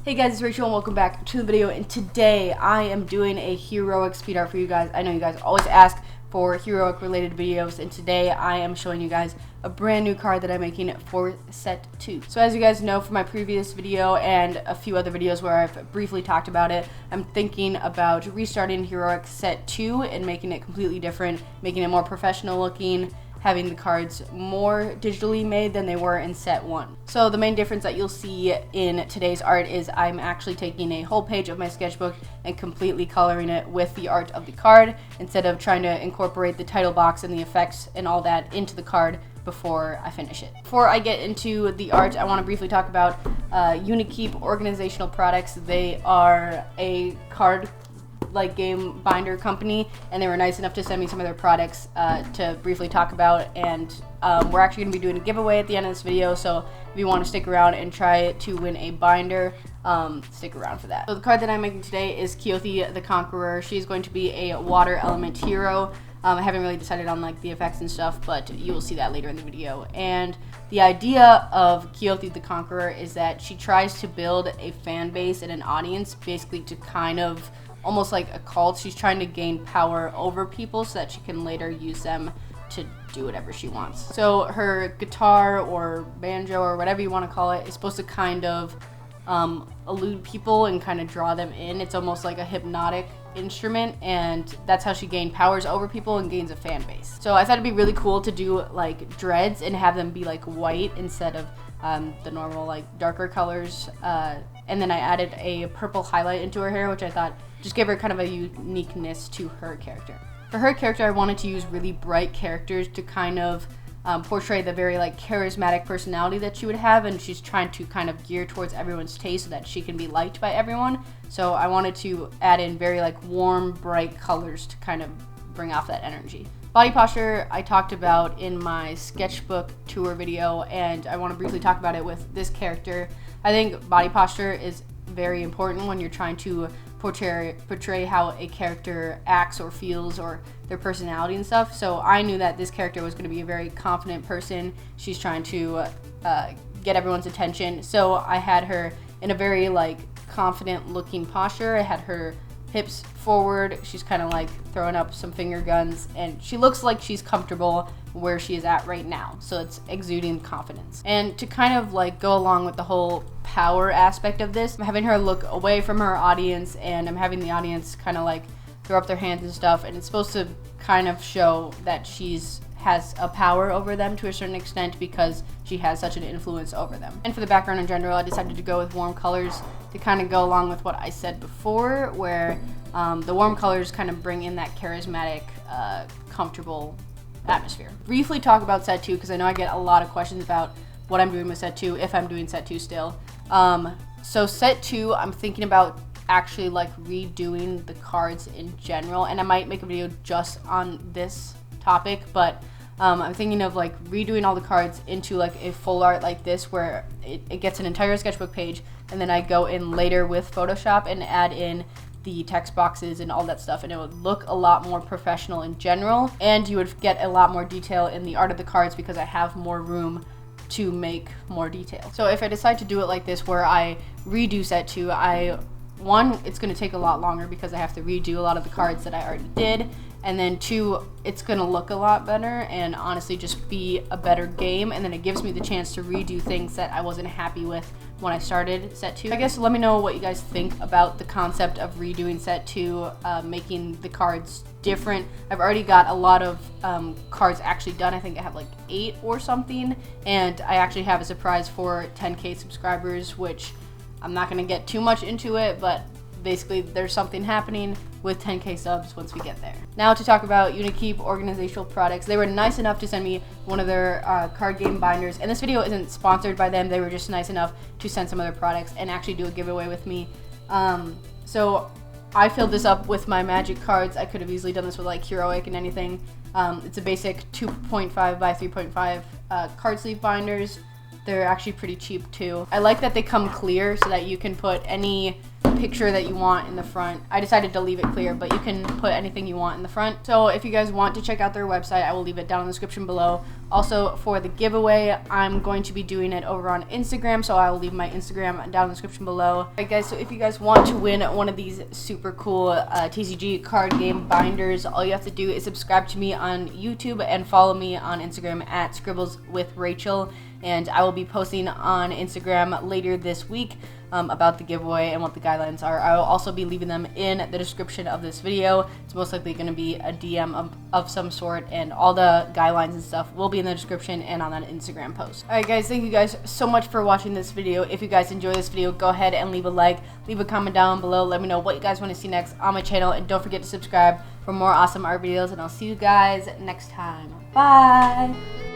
Hey guys, it's Rachel and welcome back to the video, and today I am doing a heroic speed art for you guys. I know you guys always ask for heroic related videos, and today I am showing you guys a brand new card that I'm making for set 2. So as you guys know from my previous video and a few other videos where I've briefly talked about it, I'm thinking about restarting heroic set 2 and making it completely different, making it more professional looking, having the cards more digitally made than they were in set 1. So the main difference that you'll see in today's art is I'm actually taking a whole page of my sketchbook and completely coloring it with the art of the card instead of trying to incorporate the title box and the effects and all that into the card before I finish it. Before I get into the art, I want to briefly talk about Unikeep Organizational Products. They are a card game binder company, and they were nice enough to send me some of their products to briefly talk about, and we're actually going to be doing a giveaway at the end of this video, so if you want to stick around and try to win a binder, stick around for that. So the card that I'm making today is Keothi the Conqueror. She's going to be a water element hero. I haven't really decided on the effects and stuff, but you will see that later in the video. And the idea of Keothi the Conqueror is that she tries to build a fan base and an audience, basically to kind of almost like a cult. She's trying to gain power over people so that she can later use them to do whatever she wants. So her guitar or banjo or whatever you want to call it is supposed to kind of elude people and kind of draw them in. It's almost like a hypnotic instrument, and that's how she gained powers over people and gains a fan base. So I thought it'd be really cool to do dreads and have them be white instead of the normal darker colors, and then I added a purple highlight into her hair, which I thought just gave her kind of a uniqueness to her character. For her character, I wanted to use really bright characters to kind of portray the very charismatic personality that she would have, and she's trying to kind of gear towards everyone's taste so that she can be liked by everyone. So I wanted to add in very warm, bright colors to kind of bring off that energy. Body posture I talked about in my sketchbook tour video, and I want to briefly talk about it with this character. I think body posture is very important when you're trying to portray how a character acts or feels or their personality and stuff. So I knew that this character was going to be a very confident person. She's trying to get everyone's attention. So I had her in a very confident looking posture. I had her hips forward. She's kind of throwing up some finger guns, and she looks like she's comfortable where she is at right now, so it's exuding confidence. And to kind of go along with the whole power aspect of this, I'm having her look away from her audience, and I'm having the audience kind of throw up their hands and stuff, and it's supposed to kind of show that has a power over them to a certain extent because she has such an influence over them. And for the background in general, I decided to go with warm colors to kind of go along with what I said before, where the warm colors kind of bring in that charismatic, comfortable atmosphere. Briefly talk about set 2 because I know I get a lot of questions about what I'm doing with set 2, if I'm doing set 2 still. So set 2, I'm thinking about actually redoing the cards in general, and I might make a video just on this topic, but I'm thinking of redoing all the cards into a full art like this, where it gets an entire sketchbook page, and then I go in later with Photoshop and add in the text boxes and all that stuff, and it would look a lot more professional in general, and you would get a lot more detail in the art of the cards because I have more room to make more detail. So if I decide to do it like this, where I redo set 2, one, it's going to take a lot longer because I have to redo a lot of the cards that I already did, and then 2, it's going to look a lot better and honestly just be a better game, and then it gives me the chance to redo things that I wasn't happy with when I started set 2. I guess let me know what you guys think about the concept of redoing set 2, making the cards different. I've already got a lot of cards actually done. I think I have 8 or something, and I actually have a surprise for 10K subscribers, which I'm not going to get too much into it, but basically there's something happening with 10K subs once we get there. Now to talk about Unikeep Organizational Products. They were nice enough to send me one of their card game binders, and this video isn't sponsored by them. They were just nice enough to send some of their products and actually do a giveaway with me. So I filled this up with my Magic cards. I could have easily done this with Heroic and anything. It's a basic 2.5 by 3.5 card sleeve binders. They're actually pretty cheap too. I like that they come clear so that you can put any picture that you want in the front. I decided to leave it clear, but you can put anything you want in the front. So if you guys want to check out their website, I will leave it down in the description below. Also, for the giveaway, I'm going to be doing it over on Instagram, so I will leave my Instagram down in the description below. Alright guys, so if you guys want to win one of these super cool TCG card game binders, all you have to do is subscribe to me on YouTube and follow me on Instagram at scribbleswithrachel. And I will be posting on Instagram later this week about the giveaway and what the guidelines are. I will also be leaving them in the description of this video. It's most likely going to be a DM of some sort, and all the guidelines and stuff will be in the description and on that Instagram post. Alright guys, thank you guys so much for watching this video. If you guys enjoy this video, go ahead and leave a like, leave a comment down below, let me know what you guys want to see next on my channel, and don't forget to subscribe for more awesome art videos, and I'll see you guys next time. Bye!